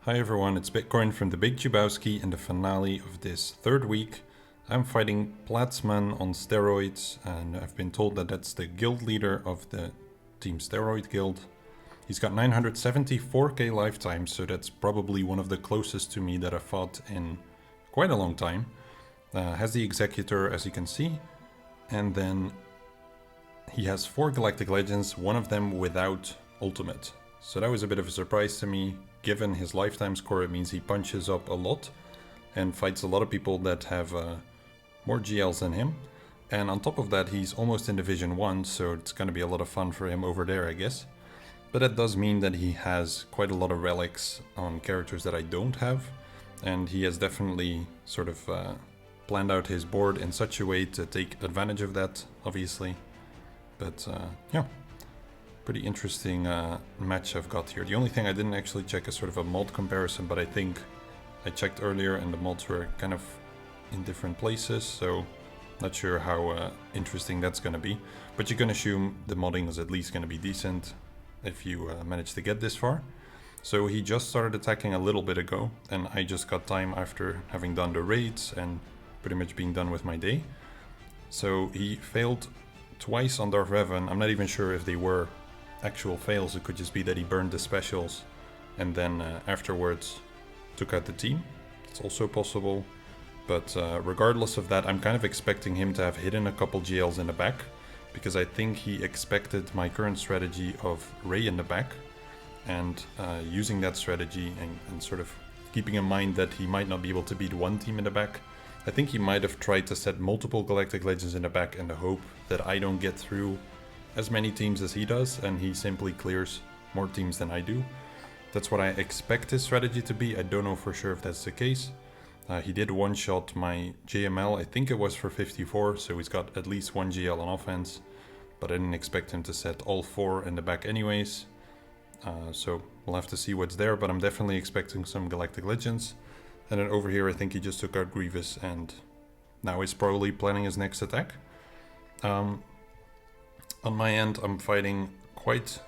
Hi everyone, it's Bitcoin from the Big Jubowski and the finale of this third week. I'm fighting Platzman on steroids, and I've been told that that's the guild leader of the Team Steroid guild. He's got 974k lifetime, so that's probably one of the closest to me that I've fought in quite a long time. Has the Executor, as you can see, and then he has 4 Galactic Legends, one of them without ultimate. So that was a bit of a surprise to me. Given his lifetime score, it means he punches up a lot and fights a lot of people that have more GLs than him. And on top of that, he's almost in Division 1, so it's going to be a lot of fun for him over there, I guess. But that does mean that he has quite a lot of relics on characters that I don't have. And he has definitely sort of planned out his board in such a way to take advantage of that, obviously. But yeah. Pretty interesting match I've got here. The only thing I didn't actually check is sort of a mod comparison, but I think I checked earlier and the mods were kind of in different places, so not sure how interesting that's going to be. But you can assume the modding is at least going to be decent if you manage to get this far. So he just started attacking a little bit ago, and I just got time after having done the raids and pretty much being done with my day. So he failed twice on Darth Revan. I'm not even sure if they were actual fails. It could just be that he burned the specials and then afterwards took out the team. It's also possible, but regardless of that, I'm kind of expecting him to have hidden a couple GLs in the back, because I think he expected my current strategy of Rey in the back, and using that strategy and sort of keeping in mind that he might not be able to beat one team in the back. I think he might have tried to set multiple Galactic Legends in the back in the hope that I don't get through as many teams as he does, and he simply clears more teams than I do. That's what I expect his strategy to be. I don't know for sure if that's the case. He did one-shot my JML, I think it was for 54, so he's got at least 1 GL on offense, but I didn't expect him to set all 4 in the back anyways. So we'll have to see what's there, but I'm definitely expecting some Galactic Legends. And then over here I think he just took out Grievous, and now he's probably planning his next attack. On my end, I'm fighting quite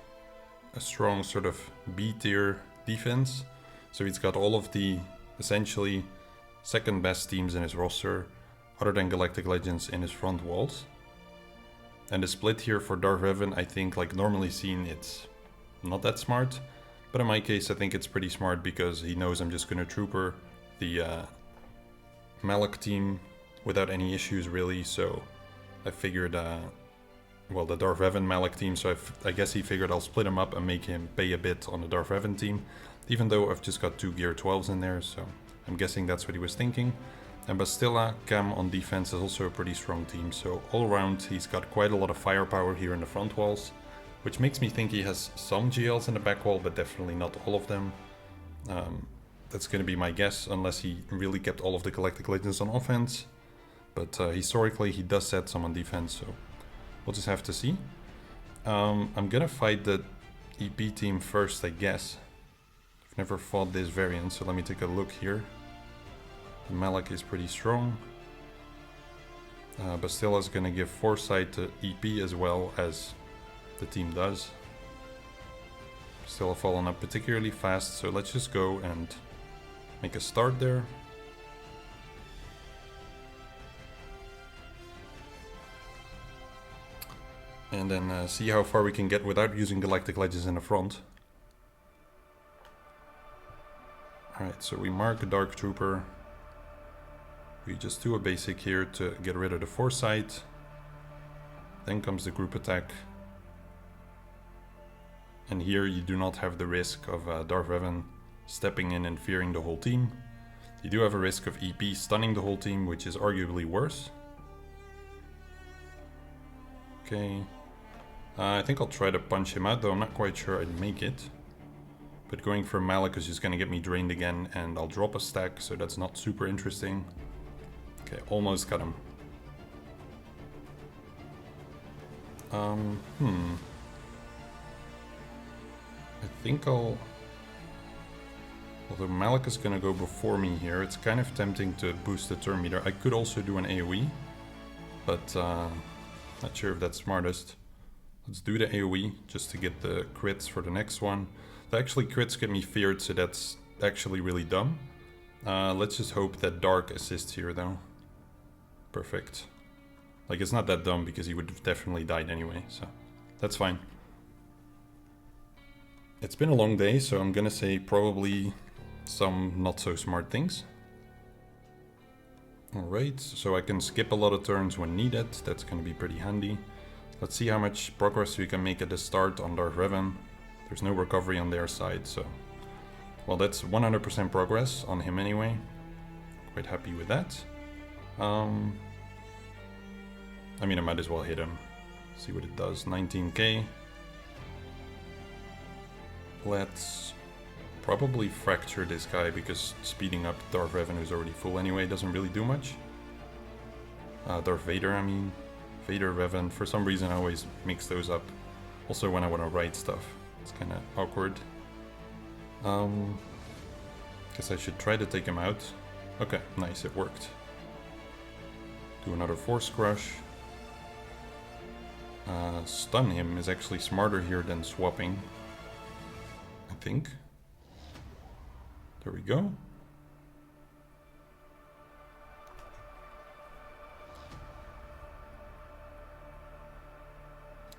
a strong sort of B-tier defense. So he's got all of the essentially second best teams in his roster, other than Galactic Legends, in his front walls. And the split here for Darth Revan, I think, like normally seen, it's not that smart. But in my case, I think it's pretty smart because he knows I'm just going to trooper the Malak team without any issues really. So I figured well, the Darth Revan Malak team, so I guess he figured I'll split him up and make him pay a bit on the Darth Revan team, even though I've just got 2 Gear 12s in there, so I'm guessing that's what he was thinking. And Bastilla Cam on defense is also a pretty strong team, so all around he's got quite a lot of firepower here in the front walls, which makes me think he has some GLs in the back wall, but definitely not all of them. That's going to be my guess, unless he really kept all of the Galactic Legends on offense, but historically he does set some on defense, so we'll just have to see. I'm gonna fight the EP team first, I guess. I've never fought this variant, so let me take a look here. The Malak is pretty strong. Bastilla's gonna give foresight to EP as well as the team does. Bastilla falling up particularly fast, so let's just go and make a start there. And then see how far we can get without using Galactic Legends in the front. Alright, so we mark a Dark Trooper. We just do a basic here to get rid of the foresight. Then comes the group attack. And here you do not have the risk of Darth Revan stepping in and fearing the whole team. You do have a risk of EP stunning the whole team, which is arguably worse. Okay. I think I'll try to punch him out, though I'm not quite sure I'd make it. But going for Malak is just going to get me drained again, and I'll drop a stack, so that's not super interesting. Okay, almost got him. I think I'll... Although Malak is going to go before me here, it's kind of tempting to boost the turn meter. I could also do an AoE, but not sure if that's smartest. Let's do the AoE just to get the crits for the next one. Actually, crits get me feared, so that's actually really dumb. Let's just hope that Dark assists here though. Perfect. Like, it's not that dumb because he would have definitely died anyway, so that's fine. It's been a long day, so I'm gonna say probably some not so smart things. Alright, so I can skip a lot of turns when needed. That's gonna be pretty handy. Let's see how much progress we can make at the start on Darth Revan. There's no recovery on their side, so... Well, that's 100% progress on him anyway. Quite happy with that. I mean, I might as well hit him. See what it does. 19k. Let's probably fracture this guy because speeding up Darth Revan, who's already full anyway, doesn't really do much. Darth Vader, I mean. Vader, Revan. For some reason I always mix those up. Also when I want to write stuff. It's kind of awkward. Guess I should try to take him out. Okay, nice, it worked. Do another Force Crush. Stun him is actually smarter here than swapping. I think. There we go.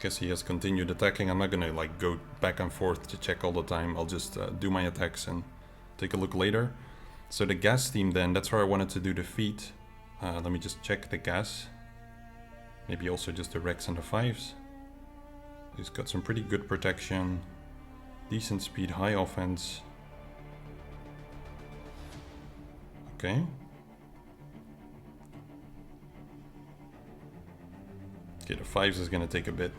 Guess he has continued attacking. I'm not gonna like go back and forth to check all the time. I'll just do my attacks and take a look later. So the gas team then, that's where I wanted to do the feat. Let me just check the gas. Maybe also just the Rex and the 5s. He's got some pretty good protection. Decent speed, high offense. Okay. Okay, the 5s is gonna take a bit.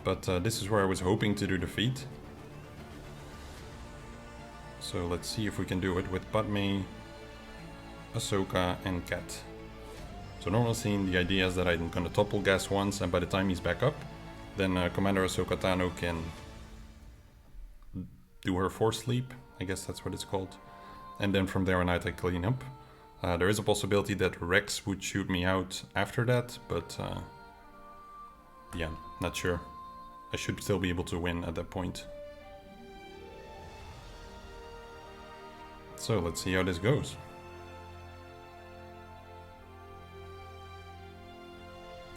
But this is where I was hoping to do the feat. So let's see if we can do it with Padme, Ahsoka and Cat. So normal scene, the idea is that I'm gonna topple gas once, and by the time he's back up, then Commander Ahsoka Tano can do her Force Sleep. I guess that's what it's called. And then from there on out I clean up. There is a possibility that Rex would shoot me out after that, but yeah, not sure. I should still be able to win at that point. So let's see how this goes.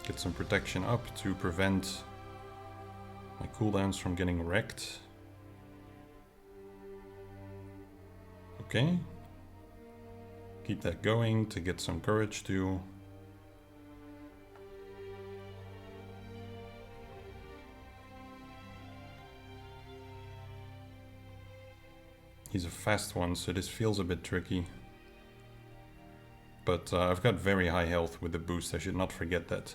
Get some protection up to prevent my cooldowns from getting wrecked. Okay. Keep that going to get some courage too. He's a fast one, so this feels a bit tricky. But I've got very high health with the boost, I should not forget that.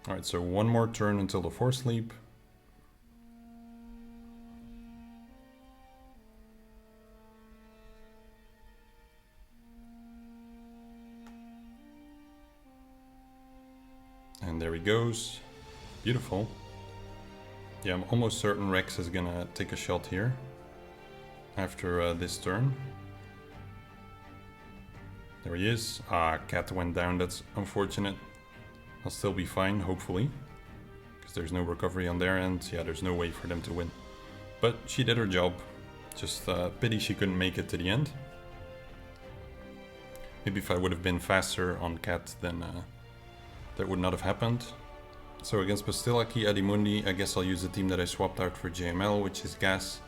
Alright, so one more turn until the Force Sleep. And there he goes. Beautiful. Yeah, I'm almost certain Rex is gonna take a shot here after this turn. There he is. Ah, Cat went down, that's unfortunate. I'll still be fine, hopefully. Because there's no recovery on their end. Yeah, there's no way for them to win. But she did her job. Just pity she couldn't make it to the end. Maybe if I would have been faster on Cat, then that would not have happened. So against Pastilaki Adimundi, I guess I'll use the team that I swapped out for JML, which is Gas.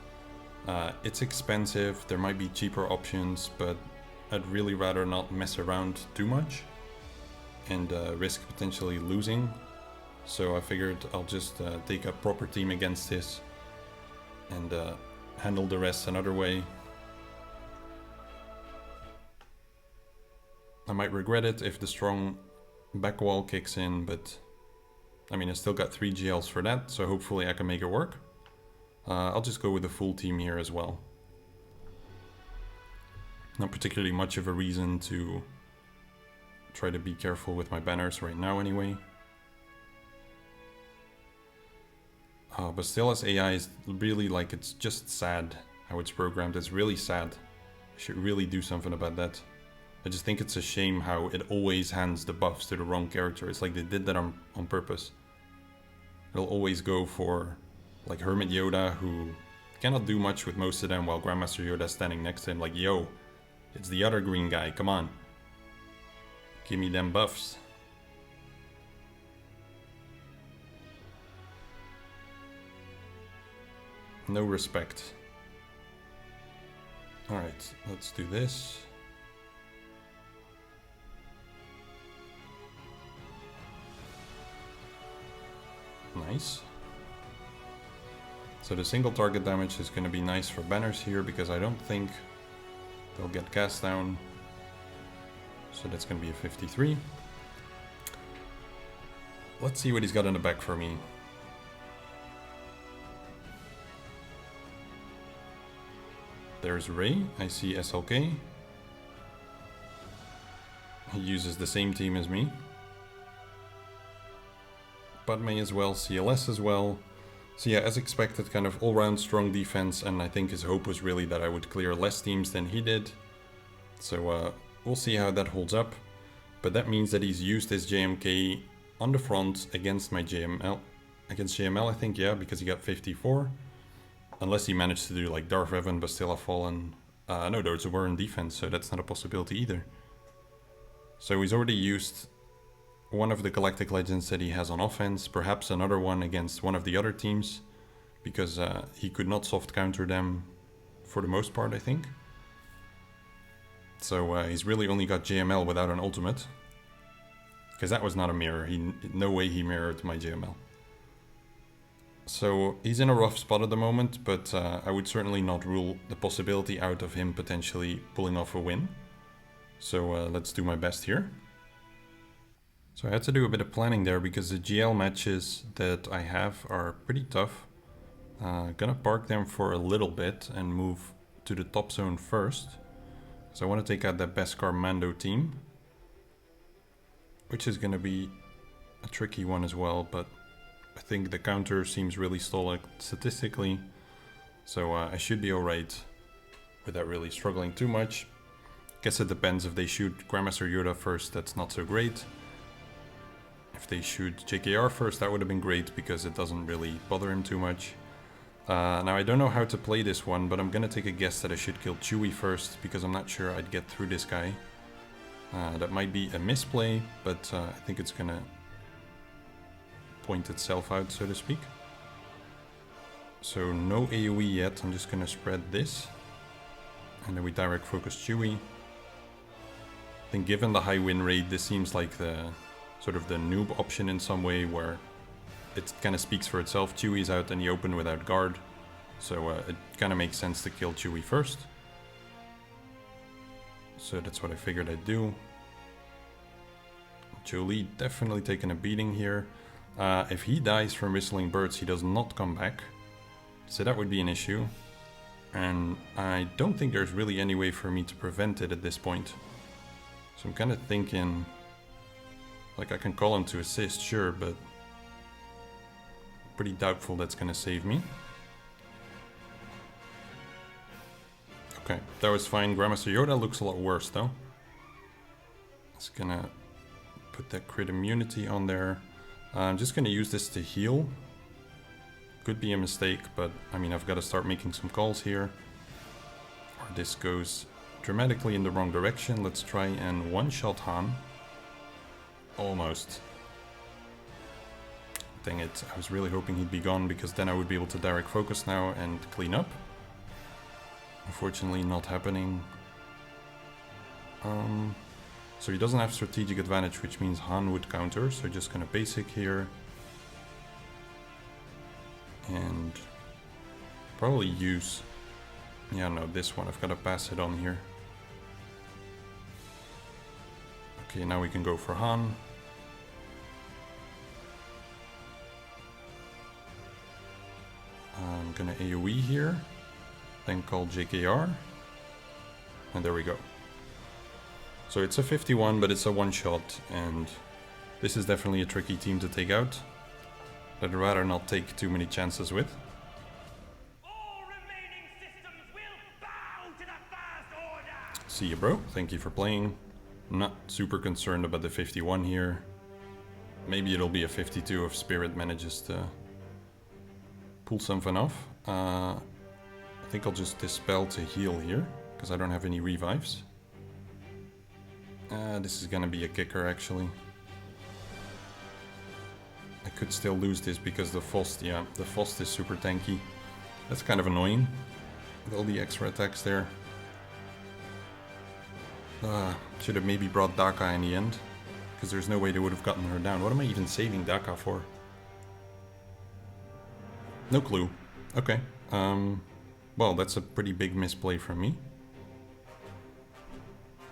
It's expensive, there might be cheaper options, but I'd really rather not mess around too much and risk potentially losing. So I figured I'll just take a proper team against this and handle the rest another way. I might regret it if the strong back wall kicks in, but I mean, I still got 3 GLs for that, so hopefully I can make it work. I'll just go with the full team here as well. Not particularly much of a reason to try to be careful with my banners right now anyway. But still, as AI is really like, it's just sad how it's programmed. It's really sad. I should really do something about that. I just think it's a shame how it always hands the buffs to the wrong character. It's like they did that on purpose. It'll always go for like Hermit Yoda, who cannot do much with most of them, while Grandmaster Yoda is standing next to him like, yo, it's the other green guy, come on. Give me them buffs. No respect. Alright, let's do this. Nice. So the single target damage is going to be nice for banners here, because I don't think they'll get cast down. So that's going to be a 53. Let's see what he's got in the back for me. There's Ray, I see SLK. He uses the same team as me. Padme as well, CLS as well. So yeah, as expected, kind of all-round strong defense, and I think his hope was really that I would clear less teams than he did. So we'll see how that holds up. But that means that he's used his JMK on the front against my JML. Against JML, I think, yeah, because he got 54. Unless he managed to do like Darth Revan, but still have fallen. No, those were in defense, so that's not a possibility either. So he's already used one of the Galactic Legends that he has on offense, perhaps another one against one of the other teams, because he could not soft counter them for the most part, I think. So he's really only got JML without an ultimate, because that was not a mirror. No way he mirrored my JML. So he's in a rough spot at the moment, but I would certainly not rule the possibility out of him potentially pulling off a win. So let's do my best here. So I had to do a bit of planning there, because the GL matches that I have are pretty tough. Gonna park them for a little bit and move to the top zone first. So I want to take out that Beskar Mando team, which is gonna be a tricky one as well, but I think the counter seems really solid statistically, so I should be alright without really struggling too much. Guess it depends. If they shoot Grandmaster Yoda first, that's not so great. If they shoot JKR first, that would have been great, because it doesn't really bother him too much. Now I don't know how to play this one, but I'm gonna take a guess that I should kill Chewie first, because I'm not sure I'd get through this guy. That might be a misplay, but I think it's gonna point itself out, so to speak. So no AoE yet, I'm just gonna spread this. And then we direct focus Chewie. I think given the high win rate, this seems like the sort of the noob option in some way, where it kind of speaks for itself. Chewie's out in the open without guard, so it kind of makes sense to kill Chewie first. So that's what I figured I'd do. Jolie definitely taking a beating here. If he dies from Whistling Birds, he does not come back. So that would be an issue. And I don't think there's really any way for me to prevent it at this point. So I'm kind of thinking, like, I can call him to assist, sure, but pretty doubtful that's going to save me. Okay, that was fine. Grandmaster Yoda looks a lot worse, though. It's gonna put that crit immunity on there. I'm just gonna use this to heal. Could be a mistake, but I mean, I've got to start making some calls here. Or this goes dramatically in the wrong direction. Let's try and one-shot Han. Almost. Dang it, I was really hoping he'd be gone, because then I would be able to direct focus now and clean up. Unfortunately not happening. So he doesn't have strategic advantage, which means Han would counter, so just gonna basic here. And probably use... yeah, no, this one, I've gotta pass it on here. Okay, now we can go for Han. I'm gonna AoE here, then call JKR, and there we go. So it's a 51, but it's a one-shot, and this is definitely a tricky team to take out. I'd rather not take too many chances with. All remaining systems will bow to the First Order! See you, bro. Thank you for playing. I'm not super concerned about the 51 here. Maybe it'll be a 52 if Spirit manages to pull something off. I think I'll just dispel to heal here, because I don't have any revives. This is gonna be a kicker, actually. I could still lose this because the Fost, yeah, the Fost is super tanky. That's kind of annoying, with all the extra attacks there. Should have maybe brought Daka in the end, because there's no way they would have gotten her down. What am I even saving Daka for? No clue. Okay. Well, that's a pretty big misplay from me.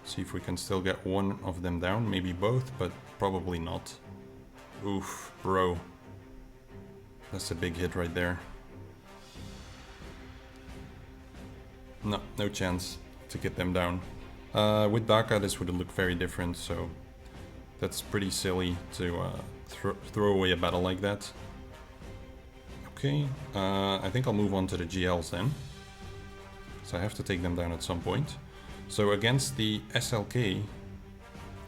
See if we can still get one of them down. Maybe both, but probably not. Oof, bro. That's a big hit right there. No, no chance to get them down. With Daka, this would look very different, so that's pretty silly to throw away a battle like that. Okay, I think I'll move on to the GLs then. So I have to take them down at some point. So against the SLK,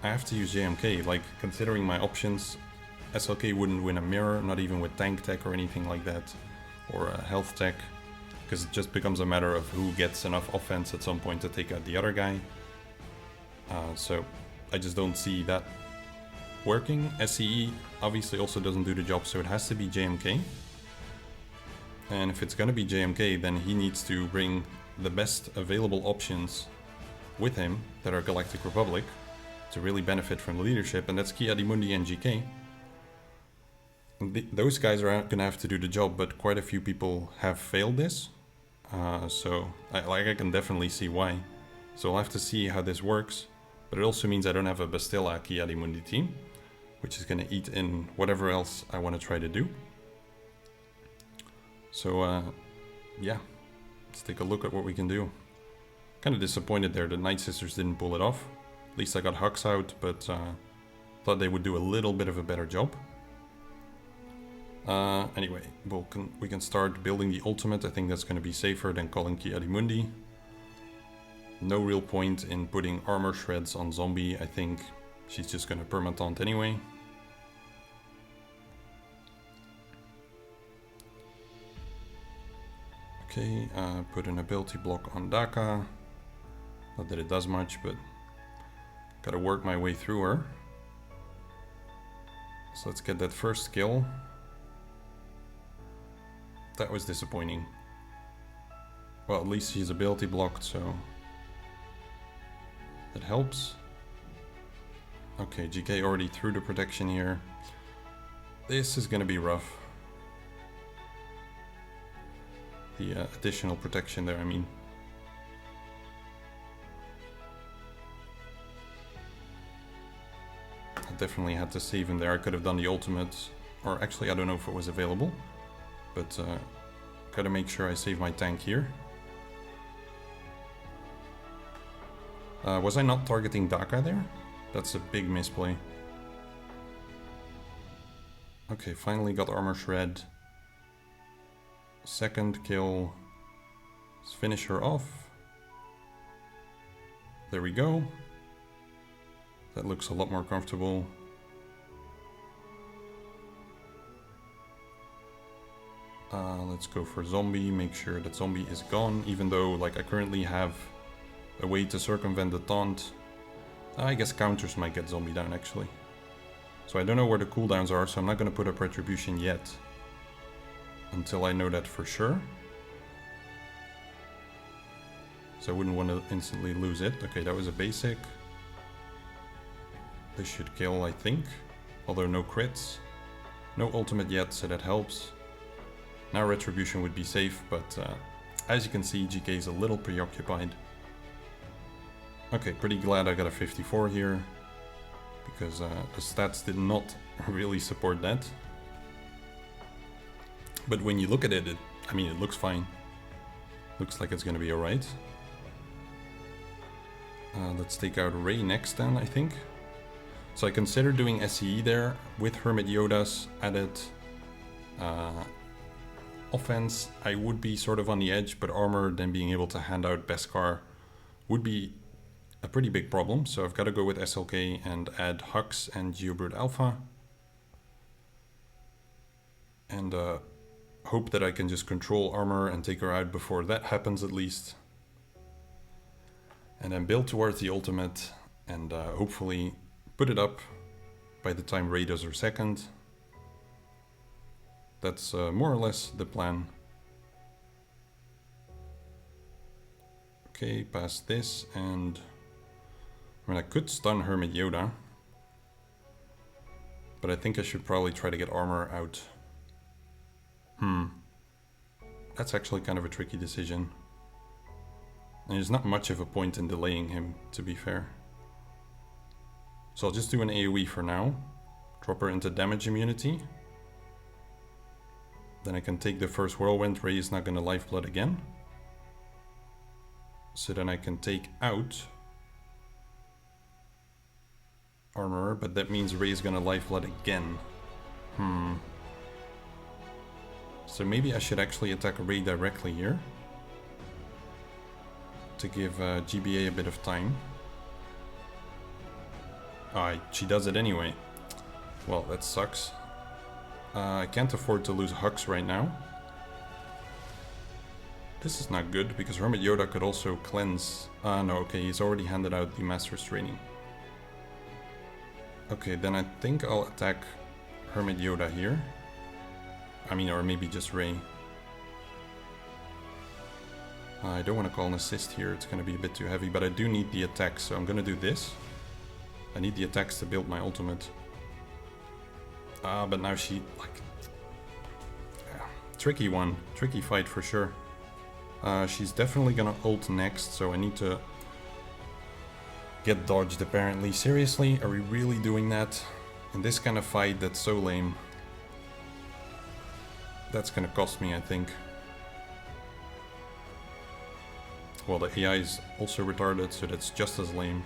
I have to use JMK. Like, considering my options, SLK wouldn't win a mirror, not even with tank tech or anything like that, or a health tech, because it just becomes a matter of who gets enough offense at some point to take out the other guy. So I just don't see that working. SCE obviously also doesn't do the job, so it has to be JMK. And if it's gonna be JMK, then he needs to bring the best available options with him that are Galactic Republic to really benefit from the leadership, and that's Ki-Adi-Mundi and GK. Those guys are gonna have to do the job, but quite a few people have failed this, so I can definitely see why. So I'll have to see how this works, but it also means I don't have a Bastilla Ki-Adi-Mundi team, which is gonna eat in whatever else I want to try to do. So yeah, let's take a look at what we can do. Kind of disappointed there that Night Sisters didn't pull it off. At least I got Hux out, but thought they would do a little bit of a better job. Anyway, we can start building the ultimate. I think that's going to be safer than calling Ki-Adi-Mundi. No real point in putting armor shreds on Zombie. I think she's just going to permataunt anyway. Okay, put an ability block on Daka. Not that it does much, but gotta work my way through her. So let's get that first kill. That was disappointing. Well, at least she's ability blocked, so that helps. Okay, GK already threw the protection here. This is gonna be rough. The additional protection there, I mean. I definitely had to save him there. I could have done the ultimate, or actually I don't know if it was available, but gotta make sure I save my tank here. Was I not targeting Daka there? That's a big misplay. Okay, finally got armor shred. Second kill. Let's finish her off. There we go. That looks a lot more comfortable. Let's go for Zombie, make sure that Zombie is gone, even though like I currently have a way to circumvent the taunt. I guess counters might get Zombie down actually. So I don't know where the cooldowns are, so I'm not going to put up Retribution yet. Until I know that for sure. So I wouldn't want to instantly lose it. Okay, that was a basic. This should kill, I think. Although no crits. No ultimate yet, so that helps. Now Retribution would be safe, but as you can see, GK is a little preoccupied. Okay, pretty glad I got a 54 here. Because the stats did not really support that. But when you look at it, I mean, it looks fine. Looks like it's gonna be alright. Let's take out Ray next then, I think. So I consider doing SCE there with Hermit Yoda's added offense. I would be sort of on the edge, but armor, then being able to hand out Beskar would be a pretty big problem. So I've got to go with SLK and add Hux and Geobrute Alpha. And hope that I can just control armor and take her out before that happens at least. And then build towards the ultimate and hopefully put it up by the time Rey does her second. That's more or less the plan. Okay, past this, and I mean, I could stun Hermit Yoda, but I think I should probably try to get armor out. That's actually kind of a tricky decision. And there's not much of a point in delaying him, to be fair. So I'll just do an AoE for now. Drop her into damage immunity. Then I can take the first whirlwind. Rey is not going to lifeblood again. So then I can take out armor, but that means Rey is going to lifeblood again. So maybe I should actually attack Rey directly here to give GBA a bit of time. She does it anyway. Well, that sucks. I can't afford to lose Hux right now. This is not good, because Hermit Yoda could also cleanse... no, okay, he's already handed out the Master's Training. Okay, then I think I'll attack Hermit Yoda here. I mean, or maybe just Rey. I don't want to call an assist here, it's going to be a bit too heavy, but I do need the attacks, so I'm going to do this. I need the attacks to build my ultimate. But now she, like... tricky one. Tricky fight for sure. She's definitely gonna ult next, so I need to get dodged apparently. Seriously? Are we really doing that? In this kind of fight that's so lame. That's gonna cost me, I think. Well, the AI is also retarded, so that's just as lame.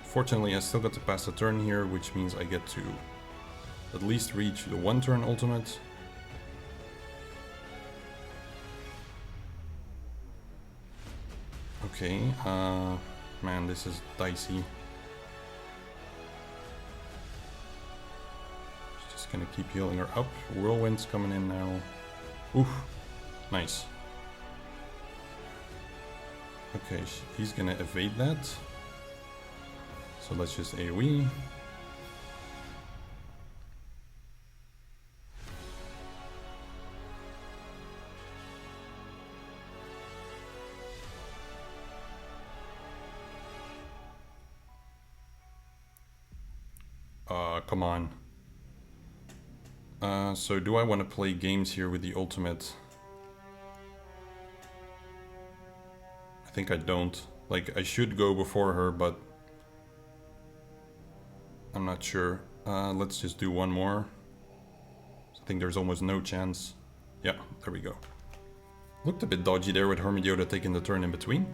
Fortunately, I still got to pass a turn here, which means I get to at least reach the one turn ultimate. Okay, man, this is dicey. Just gonna keep healing her up. Whirlwind's coming in now. Oof, nice. Okay, he's gonna evade that. So let's just AoE. Come on. So do I want to play games here with the ultimate? I think I don't. Like, I should go before her, but I'm not sure. Let's just do one more. I think there's almost no chance. Yeah, there we go. Looked a bit dodgy there with Hermit Yoda taking the turn in between.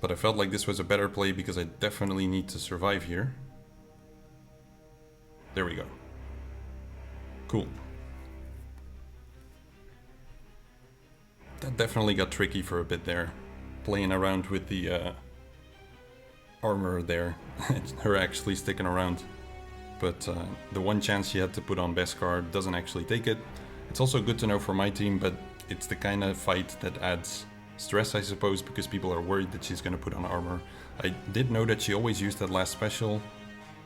But I felt like this was a better play because I definitely need to survive here. There we go. Cool. That definitely got tricky for a bit there. Playing around with the armor there. Her actually sticking around. But the one chance she had to put on Beskar doesn't actually take it. It's also good to know for my team, but it's the kind of fight that adds stress, I suppose, because people are worried that she's going to put on armor. I did know that she always used that last special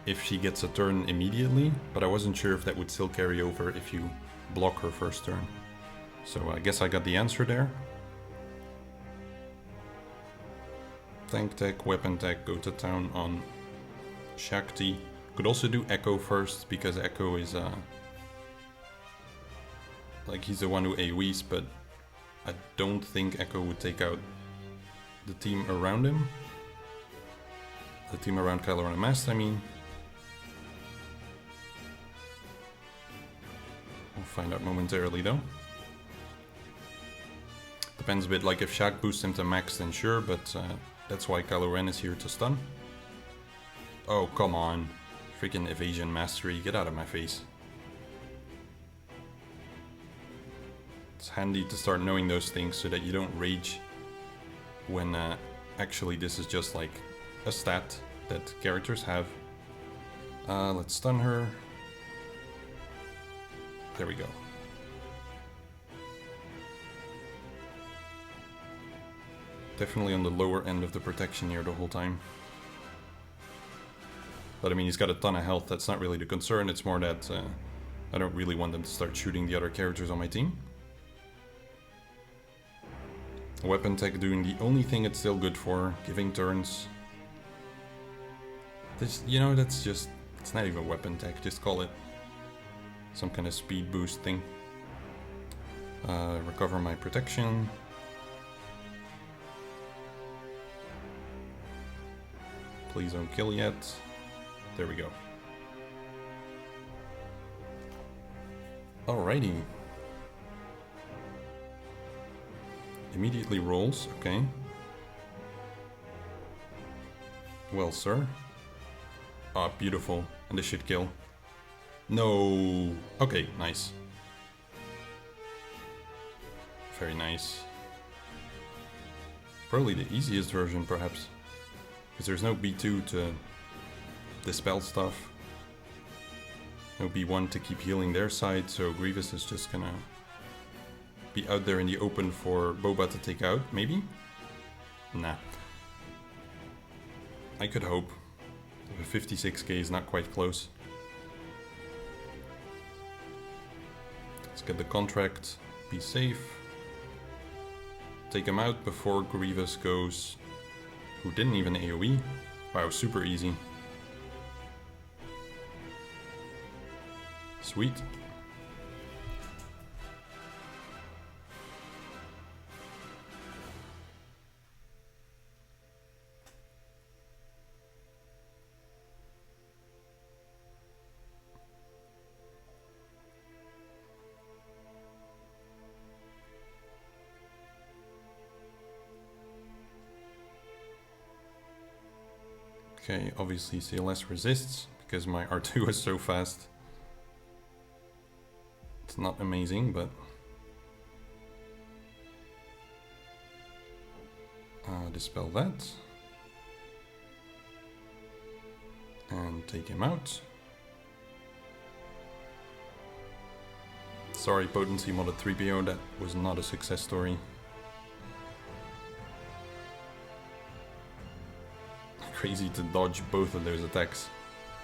if she gets a turn immediately, but I wasn't sure if that would still carry over if you block her first turn. So I guess I got the answer there. Tank tech, weapon tech, go to town on Shakti. Could also do Echo first, because Echo is like, he's the one who AoEs, but I don't think Echo would take out the team around him. The team around Kylo Ren and Mast, I mean. We'll find out momentarily though. Depends a bit, like if Shaq boosts him to max then sure, but that's why Kylo Ren is here to stun. Oh, come on. Freaking evasion mastery, get out of my face. It's handy to start knowing those things so that you don't rage when actually this is just like a stat that characters have. Let's stun her. There we go. Definitely on the lower end of the protection here the whole time. But I mean, he's got a ton of health. That's not really the concern. It's more that I don't really want them to start shooting the other characters on my team. Weapon tech doing the only thing it's still good for, giving turns. This, you know, that's just, it's not even weapon tech, just call it some kind of speed boost thing. Recover my protection. Please don't kill yet. There we go. Alrighty. Immediately rolls, okay. Well, sir. Ah, beautiful. And this should kill. No. Okay, nice. Very nice. Probably the easiest version, perhaps. Because there's no B2 to dispel stuff. No B1 to keep healing their side, so Grievous is just gonna be out there in the open for Boba to take out, maybe? Nah. I could hope. 56k is not quite close. Let's get the contract, be safe. Take him out before Grievous goes, who didn't even AoE. Wow, super easy. Sweet. Okay, obviously CLS resists because my R2 is so fast. It's not amazing, but dispel that and take him out. Sorry, potency modded 3PO, that was not a success story. Crazy to dodge both of those attacks.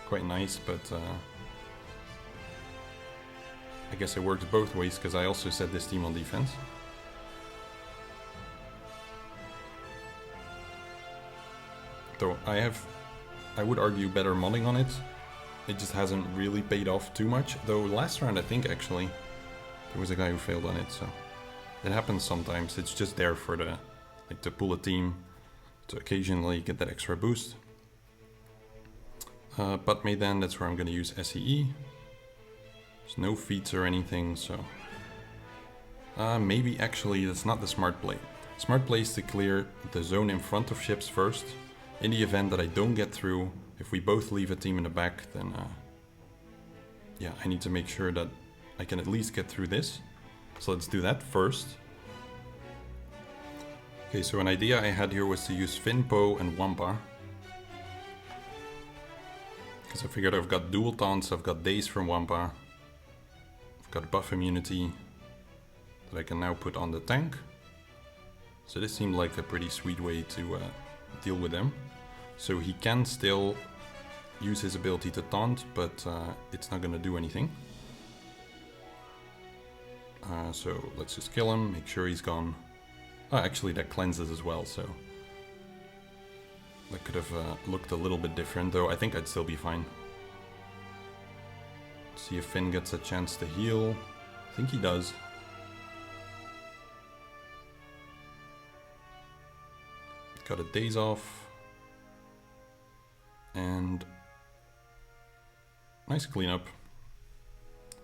Quite nice, but I guess it works both ways because I also set this team on defense. Though I would argue better modding on it. It just hasn't really paid off too much. Though last round I think actually there was a guy who failed on it, so it happens sometimes. It's just there for the, like, to pull a team to occasionally get that extra boost. But then that's where I'm gonna use SEE. There's no feats or anything, so maybe actually that's not the smart play. Smart play is to clear the zone in front of ships first. In the event that I don't get through, if we both leave a team in the back, then yeah, I need to make sure that I can at least get through this. So let's do that first. Okay, so an idea I had here was to use Finn, Poe, and Wampa. Because I figured I've got dual taunts, I've got Daze from Wampa. I've got buff immunity that I can now put on the tank. So this seemed like a pretty sweet way to deal with him. So he can still use his ability to taunt, but it's not gonna do anything. So let's just kill him, make sure he's gone. Oh, actually that cleanses as well, so that could have looked a little bit different, though I think I'd still be fine. See if Finn gets a chance to heal. I think he does. Got a Daze off. And nice cleanup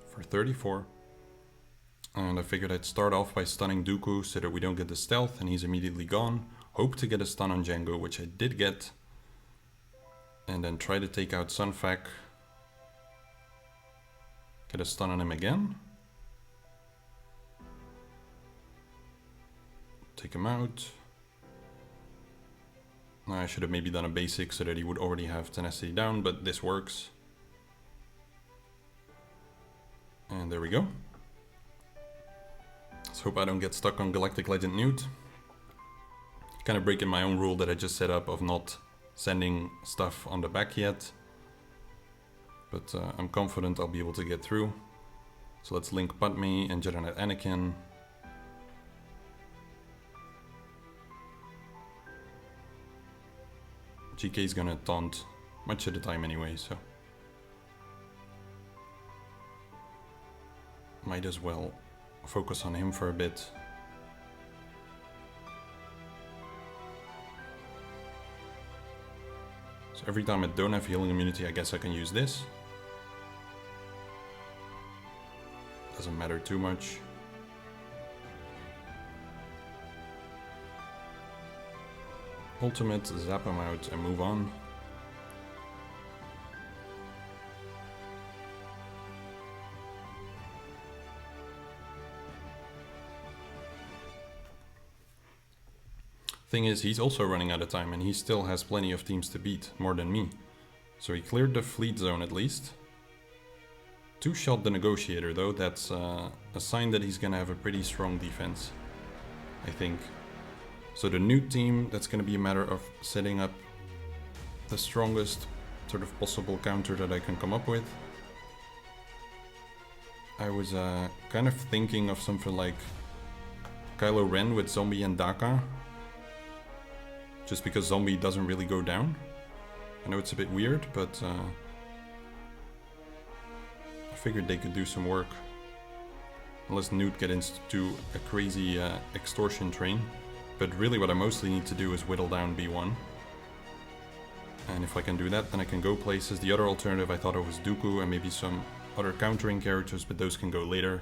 for 34. And I figured I'd start off by stunning Dooku so that we don't get the stealth and he's immediately gone. Hope to get a stun on Jango, which I did get. And then try to take out Sunfac. Get a stun on him again. Take him out. I should have maybe done a basic so that he would already have tenacity down, but this works. And there we go. Let's hope I don't get stuck on Galactic Legend Newt. Kind of breaking my own rule that I just set up of not sending stuff on the back yet. But I'm confident I'll be able to get through. So let's link Padme and Jedi Knight Anakin. GK is gonna taunt much of the time anyway, so might as well focus on him for a bit. So every time I don't have healing immunity, I guess I can use this. Doesn't matter too much. Ultimate, zap him out and move on. Thing is, he's also running out of time and he still has plenty of teams to beat, more than me. So he cleared the fleet zone at least. Two-shot the Negotiator though, that's a sign that he's gonna have a pretty strong defense, I think. So the new team, that's gonna be a matter of setting up the strongest sort of possible counter that I can come up with. I was kind of thinking of something like Kylo Ren with Zombie and Daka. Just because Zombie doesn't really go down. I know it's a bit weird, but I figured they could do some work. Unless Newt gets into a crazy extortion train. But really what I mostly need to do is whittle down B1. And if I can do that, then I can go places. The other alternative I thought of was Dooku and maybe some other countering characters, but those can go later.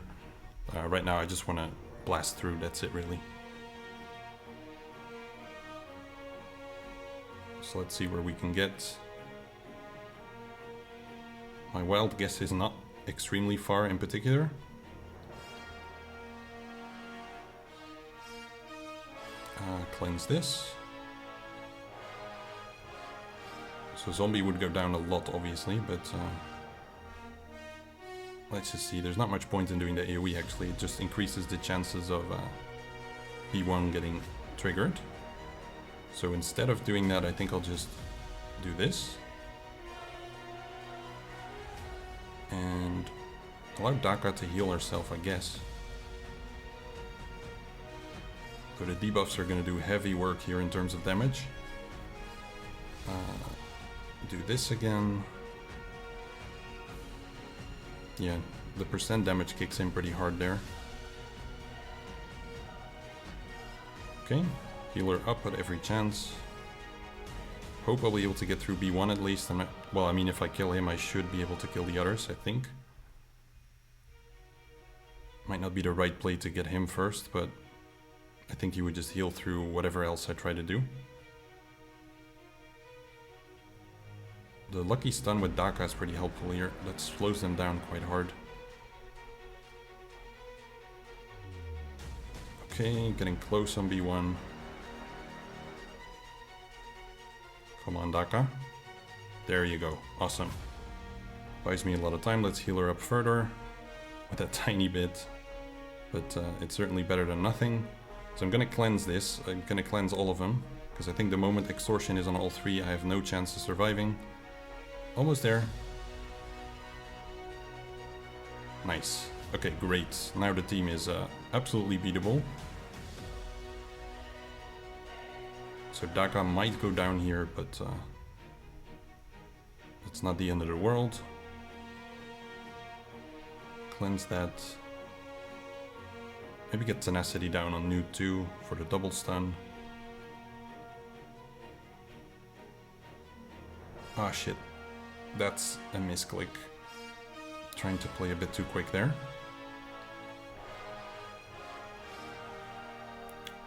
Right now I just want to blast through, that's it really. So let's see where we can get. My wild guess is not extremely far in particular. Cleanse this. So Zombie would go down a lot obviously, but let's just see. There's not much point in doing the AoE actually, it just increases the chances of B1 getting triggered. So instead of doing that, I think I'll just do this. And allow Daka to heal herself, I guess. So the debuffs are going to do heavy work here in terms of damage. Do this again. Yeah, the percent damage kicks in pretty hard there. Okay. Healer up at every chance. Hope I'll be able to get through B1 at least. Well, I mean, if I kill him, I should be able to kill the others, I think. Might not be the right play to get him first, but I think he would just heal through whatever else I try to do. The lucky stun with Daka is pretty helpful here. That slows them down quite hard. Okay, getting close on B1. Come on, Daka. There you go. Awesome. Buys me a lot of time. Let's heal her up further with a tiny bit. But it's certainly better than nothing. So I'm going to cleanse this. I'm going to cleanse all of them. Because I think the moment Extortion is on all three, I have no chance of surviving. Almost there. Nice. Okay, great. Now the team is absolutely beatable. So Daka might go down here, but it's not the end of the world. Cleanse that. Maybe get Tenacity down on Newt too for the double stun. Ah shit, that's a misclick. Trying to play a bit too quick there.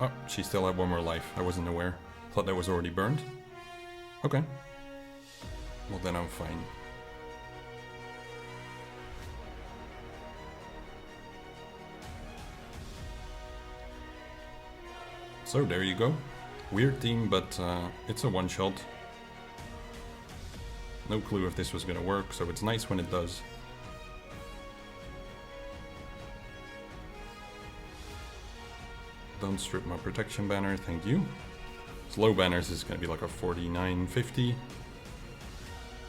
Oh, she still had one more life, I wasn't aware. Thought that was already burned. Okay. Well then I'm fine. So there you go. Weird team, but it's a one-shot. No clue if this was gonna work, so it's nice when it does. Don't strip my protection banner, thank you. Slow banners is going to be like a 49-50.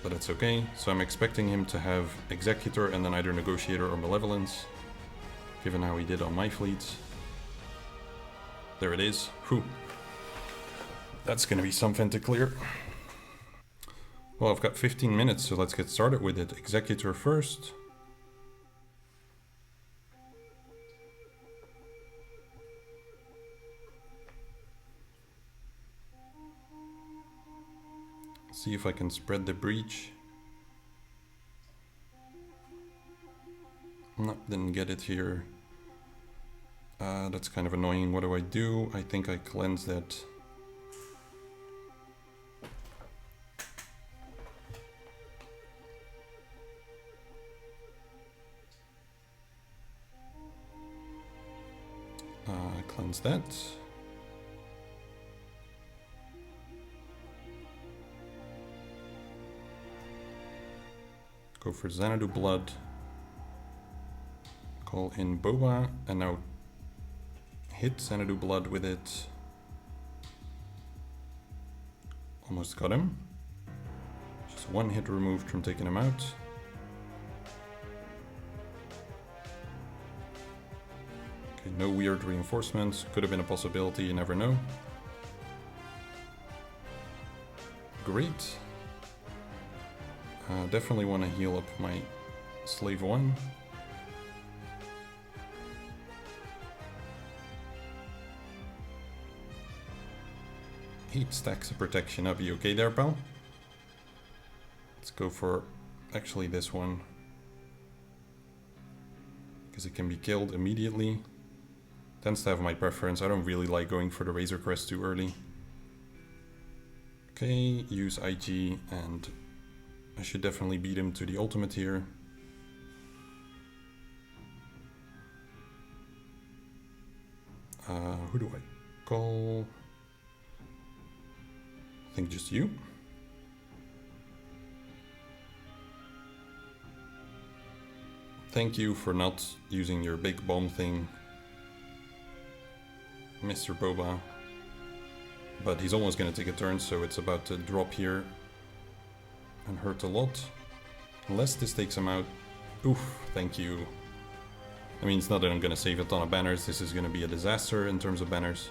But that's okay. So I'm expecting him to have Executor and then either Negotiator or Malevolence. Given how he did on my fleets. There it is. Whew. That's going to be something to clear. Well, I've got 15 minutes, so let's get started with it. Executor first. See if I can spread the breach. No, didn't get it here. That's kind of annoying. What do? I think I cleanse that. Cleanse that. Go for Xanadu Blood. Call in Boba and now hit Xanadu Blood with it. Almost got him. Just one hit removed from taking him out. Okay, no weird reinforcements. Could have been a possibility, you never know. Great. Definitely want to heal up my Slave 1. Eight stacks of protection up. You okay there, pal? Let's go for actually this one. Because it can be killed immediately. Tends to have my preference. I don't really like going for the Razor Crest too early. Okay, use IG and I should definitely beat him to the ultimate here. Who do I call? I think just you. Thank you for not using your big bomb thing, Mr. Boba. But he's almost going to take a turn, so it's about to drop here and hurt a lot. Unless this takes him out. Oof, thank you. I mean, it's not that I'm going to save a ton of banners. This is going to be a disaster in terms of banners.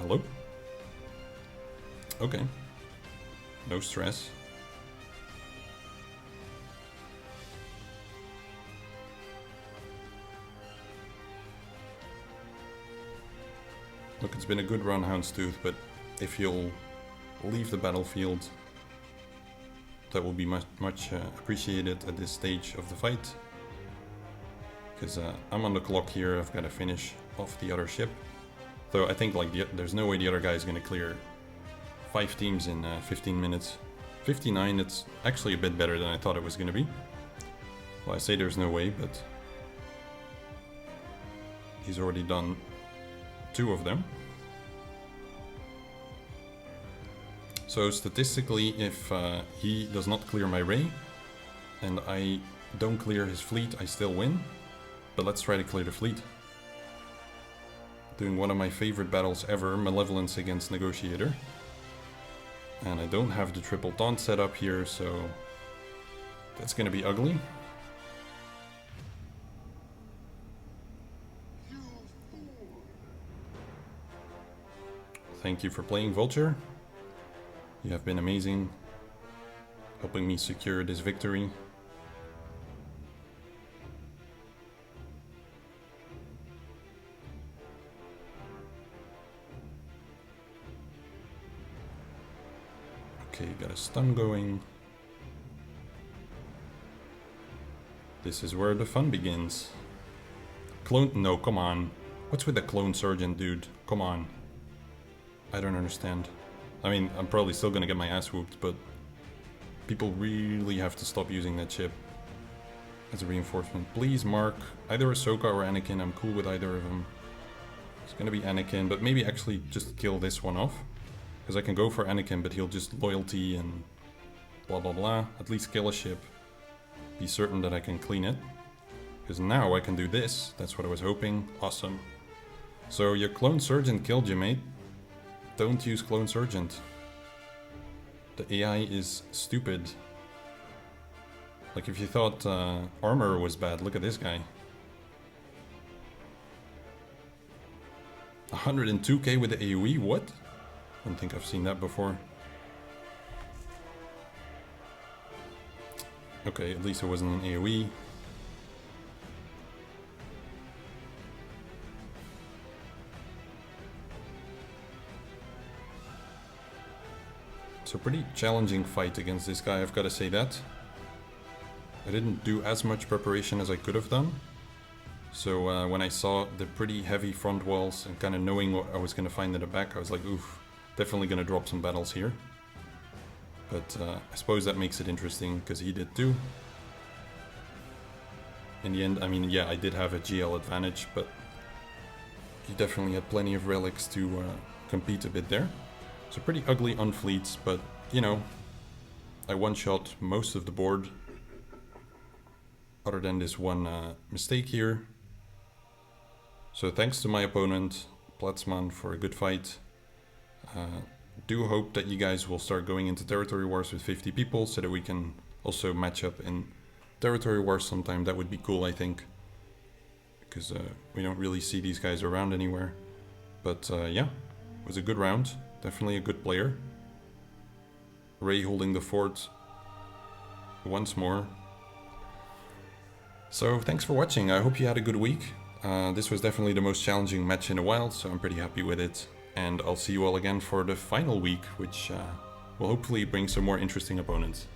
Hello? Okay. No stress. Look, it's been a good run, Houndstooth, but if you'll leave the battlefield, that will be much appreciated at this stage of the fight. Because I'm on the clock here, I've got to finish off the other ship. Though I think like there's no way the other guy is going to clear 5 teams in 15 minutes. 59, it's actually a bit better than I thought it was going to be. Well, I say there's no way, but he's already done 2 of them. So statistically, if he does not clear my Ray, and I don't clear his fleet, I still win. But let's try to clear the fleet. Doing one of my favorite battles ever, Malevolence against Negotiator. And I don't have the triple taunt set up here, so that's gonna be ugly. Thank you for playing, Vulture. You have been amazing, helping me secure this victory. Okay, got a stun going. This is where the fun begins. Clone? No, come on. What's with the clone sergeant, dude? Come on. I don't understand. I mean, I'm probably still gonna get my ass whooped, but people really have to stop using that ship as a reinforcement. Please mark either Ahsoka or Anakin. I'm cool with either of them. It's gonna be Anakin, but maybe actually just kill this one off. Because I can go for Anakin, but he'll just loyalty and blah blah blah. At least kill a ship. Be certain that I can clean it. Because now I can do this. That's what I was hoping. Awesome. So your Clone Sergeant killed you, mate. Don't use Clone Sergeant. The AI is stupid. Like if you thought armor was bad, look at this guy. 102k with the AoE, what? I don't think I've seen that before. Okay, at least it wasn't an AoE. It's a pretty challenging fight against this guy, I've got to say that. I didn't do as much preparation as I could have done. So when I saw the pretty heavy front walls and kind of knowing what I was going to find in the back, I was like, oof, definitely going to drop some battles here. But I suppose that makes it interesting, because he did too. In the end, I mean, yeah, I did have a GL advantage, but he definitely had plenty of relics to compete a bit there. So pretty ugly on fleets, but, you know, I one-shot most of the board. Other than this one mistake here. So thanks to my opponent, Platzman, for a good fight. Do hope that you guys will start going into territory wars with 50 people so that we can also match up in territory wars sometime. That would be cool, I think. Because we don't really see these guys around anywhere. But yeah, it was a good round. Definitely a good player. Ray holding the fort once more. So thanks for watching. I hope you had a good week. This was definitely the most challenging match in a while, so I'm pretty happy with it. And I'll see you all again for the final week, which will hopefully bring some more interesting opponents.